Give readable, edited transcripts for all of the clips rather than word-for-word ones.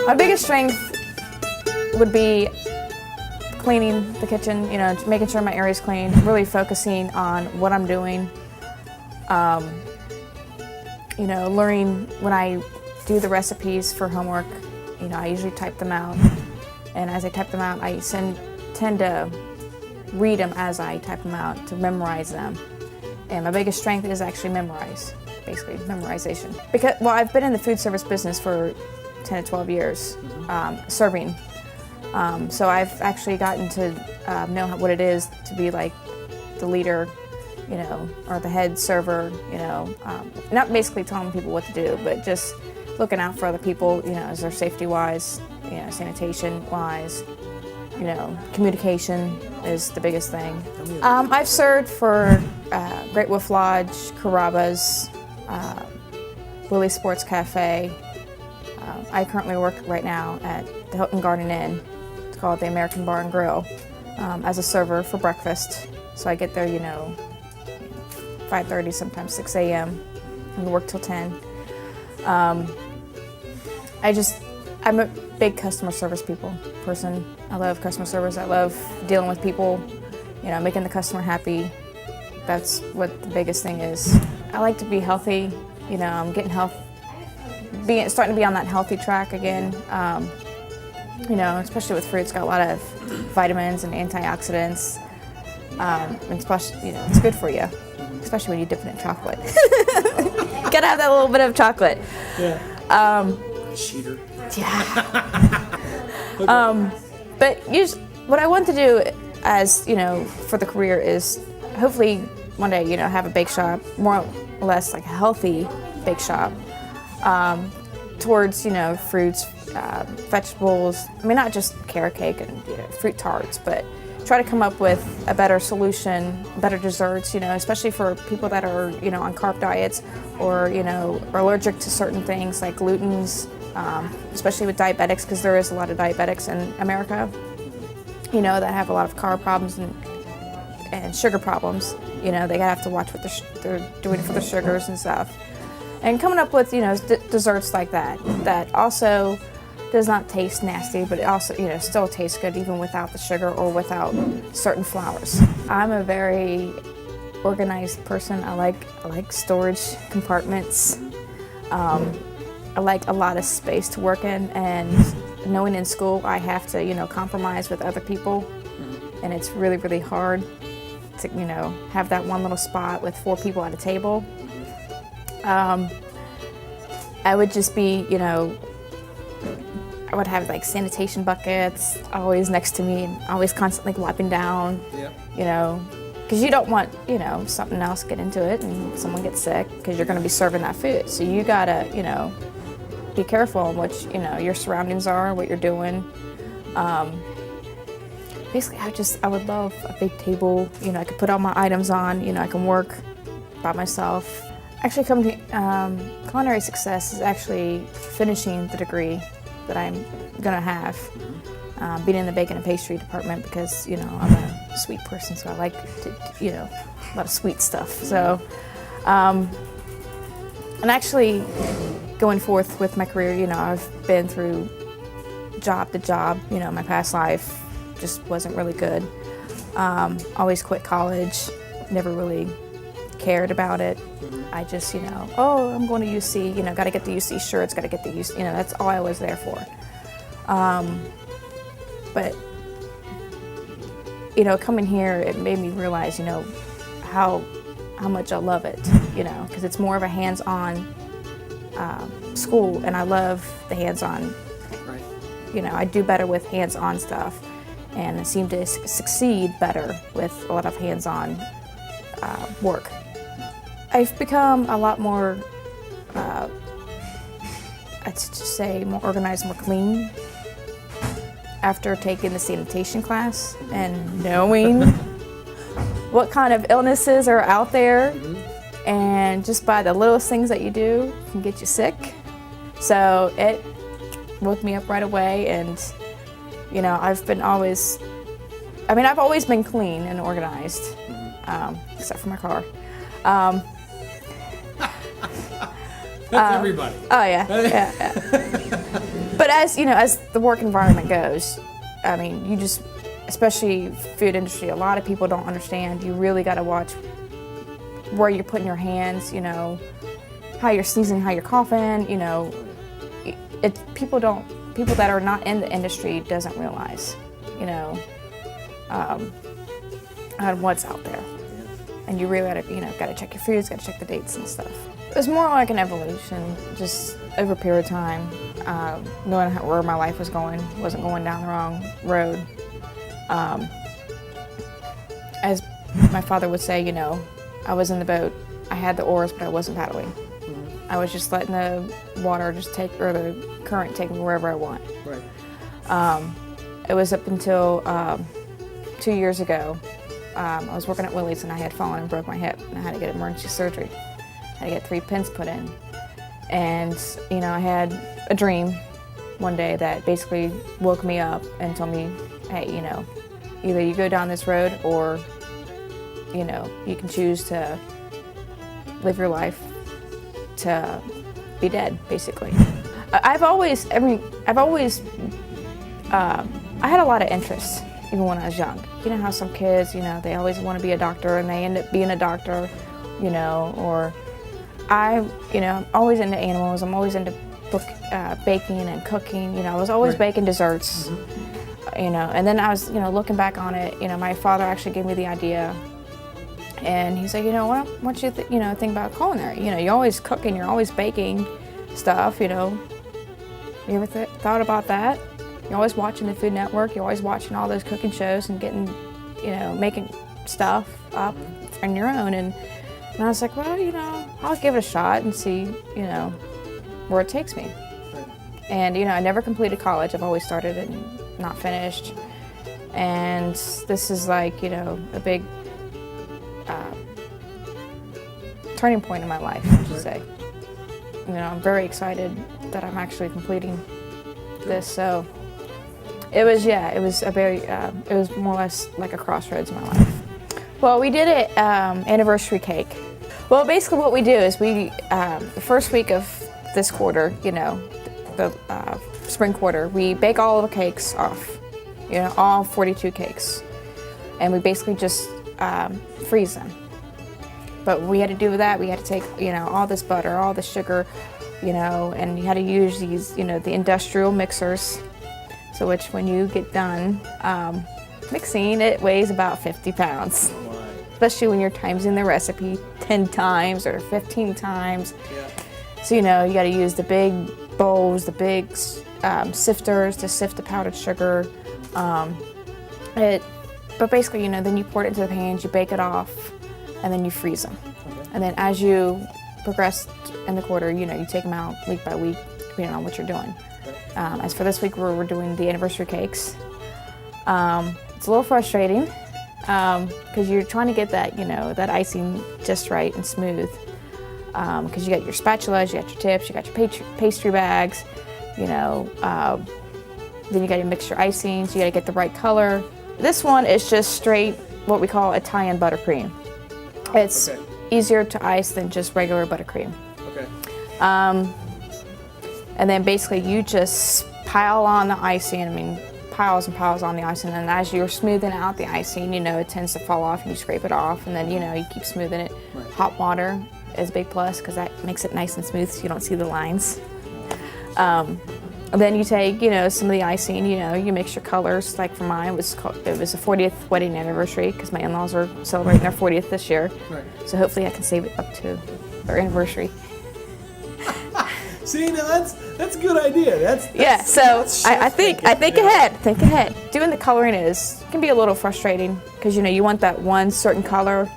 My biggest strength would be cleaning the kitchen, making sure my area's clean, really focusing on what I'm doing. Learning when I do the recipes for homework, I usually type them out. And as I type them out, I tend to read them as I type them out to memorize them. And my biggest strength is actually basically memorization. Because, I've been in the food service business for 10 to 12 years, serving. So I've actually gotten to know what it is to be like the leader, or the head server, not basically telling people what to do, but just looking out for other people, as their safety-wise, sanitation-wise, communication is the biggest thing. I've served for Great Wolf Lodge, Carrabba's, Willie Sports Cafe. I currently work right now at the Hilton Garden Inn. It's called the American Bar and Grill, as a server for breakfast. So I get there, 5:30, sometimes 6 a.m. and work till 10. I'm a big customer service person. I love customer service. I love dealing with people, making the customer happy. That's what the biggest thing is. I like to be healthy. I'm getting starting to be on that healthy track again. Especially with fruit, it's got a lot of vitamins and antioxidants. And especially, it's good for you, especially when you dip it in chocolate. Gotta have that little bit of chocolate. Yeah. Cheater. Yeah. But what I want to do as, for the career is hopefully one day, have a bake shop, more or less like a healthy bake shop, towards, fruits, vegetables. I mean, not just carrot cake and, fruit tarts, but try to come up with a better solution, better desserts, especially for people that are, on carb diets or, are allergic to certain things like glutens, especially with diabetics, because there is a lot of diabetics in America, that have a lot of carb problems and sugar problems. They have to watch what they're doing for the sugars and stuff. And coming up with, desserts like that also does not taste nasty, but it also, still tastes good even without the sugar or without certain flours. I'm a very organized person. I like storage compartments. I like a lot of space to work in, and knowing in school I have to, compromise with other people, and it's really, really hard to, have that one little spot with 4 people at a table. I would just be, I would have like sanitation buckets always next to me, and always constantly wiping down. Yep. Because you don't want, something else get into it and someone gets sick because you're going to be serving that food. So you gotta, be careful on what your surroundings are, what you're doing. Basically, I would love a big table. I could put all my items on. I can work by myself. Actually, culinary success is actually finishing the degree that I'm gonna have, being in the Baking and Pastry department, because I'm a sweet person, so I like to, a lot of sweet stuff. So, and actually going forth with my career, I've been through job to job. My past life just wasn't really good. Always quit college, never really cared about it. I just, I'm going to UC, got to get the UC shirts, got to get the UC, that's all I was there for. But, coming here, it made me realize, how much I love it, because it's more of a hands-on school, and I love the hands-on. Right. I do better with hands-on stuff, and I seem to succeed better with a lot of hands-on work. I've become a lot more, I'd just say, more organized, more clean after taking the sanitation class and knowing what kind of illnesses are out there, and just by the littlest things that you do can get you sick. So it woke me up right away, and I've always been clean and organized, except for my car. That's everybody. Oh yeah, yeah. But as you know, as the work environment goes, I mean, you just, especially food industry, a lot of people don't understand. You really got to watch where you're putting your hands, you know, how you're sneezing, how you're coughing, you know. People that are not in the industry doesn't realize, you know, what's out there. And you really got to check your foods, got to check the dates and stuff. It was more like an evolution, just over a period of time, knowing where my life was going, wasn't going down the wrong road. As my father would say, you know, I was in the boat, I had the oars, but I wasn't paddling. Mm-hmm. I was just letting the water or the current take me wherever I want. Right. It was up until 2 years ago. I was working at Willie's and I had fallen and broke my hip and I had to get emergency surgery. I had to get 3 pins put in. And, you know, I had a dream one day that basically woke me up and told me, hey, you know, either you go down this road or, you know, you can choose to live your life to be dead, basically. I had a lot of interests even when I was young. You know how some kids, you know, they always want to be a doctor and they end up being a doctor, you know, or I'm always into animals. I'm always into baking and cooking. You know, I was always baking desserts, you know, and then I was, you know, looking back on it, you know, my father actually gave me the idea and he said, you know, why don't you, think about culinary? You know, you're always cooking, you're always baking stuff, you know. You ever thought about that? You're always watching the Food Network, you're always watching all those cooking shows and getting, you know, making stuff up on your own. And I was like, well, you know, I'll give it a shot and see, you know, where it takes me. And, you know, I never completed college. I've always started and not finished. And this is like, you know, a big turning point in my life, I should say. You know, I'm very excited that I'm actually completing this. So it was more or less like a crossroads in my life. Well, we did an anniversary cake. Well, basically what we do is we, the first week of this quarter, you know, the spring quarter, we bake all of the cakes off, you know, all 42 cakes. And we basically just freeze them. But we had to do that, we had to take, you know, all this butter, all the sugar, you know, and you had to use these, you know, the industrial mixers. So which when you get done mixing, it weighs about 50 pounds. Especially when you're timesing the recipe 10 times or 15 times. Yeah. So, you know, you got to use the big bowls, the big sifters to sift the powdered sugar. But basically, you know, then you pour it into the pans, you bake it off, and then you freeze them. Okay. And then as you progress in the quarter, you know, you take them out week by week, depending on what you're doing. As for this week, we're doing the anniversary cakes. It's a little frustrating because you're trying to get that, you know, that icing just right and smooth. Because you got your spatulas, you got your tips, you got your pastry bags, you know. Then you got to mix your icing, so you got to get the right color. This one is just straight what we call Italian buttercream. It's easier to ice than just regular buttercream. Okay. And then basically you just pile on the icing, I mean, piles and piles on the icing, and as you're smoothing out the icing, you know, it tends to fall off and you scrape it off, and then, you know, you keep smoothing it. Right. Hot water is a big plus because that makes it nice and smooth so you don't see the lines. And then you take, you know, some of the icing, you know, you mix your it like for mine, it was a 40th wedding anniversary because my in-laws are celebrating their 40th this year. Right. So hopefully I can save it up to their anniversary. See, now that's a good idea. So I think ahead. Think ahead. Doing the coloring can be a little frustrating because, you know, you want that one certain color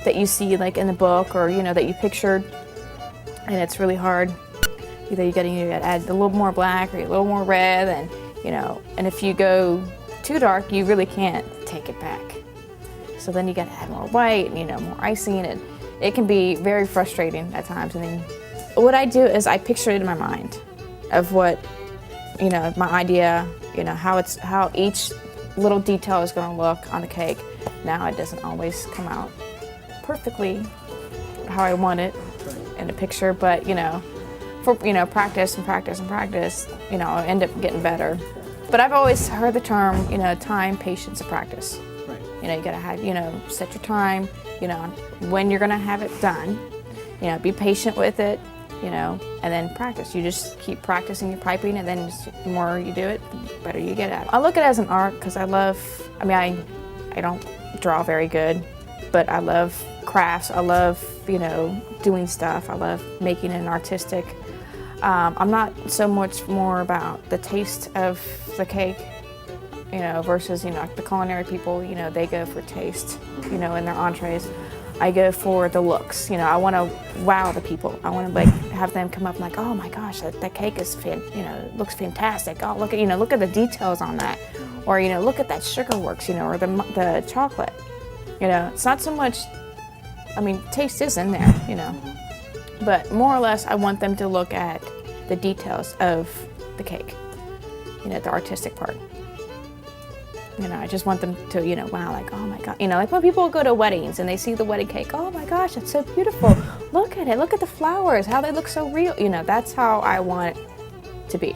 that you see like in the book or, you know, that you pictured, and it's really hard. Either you got to add a little more black or a little more red, and, you know, and if you go too dark, you really can't take it back. So then you got to add more white and, you know, more icing, and it can be very frustrating at times. And then what I do is I picture it in my mind of what, you know, my idea, you know, how each little detail is going to look on the cake. Now it doesn't always come out perfectly how I want it in a picture, but, you know, for, practice and practice and practice, I end up getting better. But I've always heard the term, time, patience, and practice. Right. You gotta have, set your time, when you're gonna have it done, be patient with it, and then practice. You just keep practicing your piping, and then the more you do it, the better you get at it. I look at it as an art because I don't draw very good, but I love crafts. I love, doing stuff. I love making it artistic. I'm not so much more about the taste of the cake, versus, the culinary people, they go for taste, in their entrees. I go for the looks, I want to wow the people. I want to have them come up and like, oh my gosh, that cake is, looks fantastic. Oh, look at the details on that. Or, look at that sugar works, or the chocolate. It's not so much, taste is in there, but more or less I want them to look at the details of the cake, the artistic part. I just want them to, wow, like, oh my God. Like when people go to weddings and they see the wedding cake, oh my gosh, that's so beautiful. Look at it, look at the flowers, how they look so real. That's how I want it to be.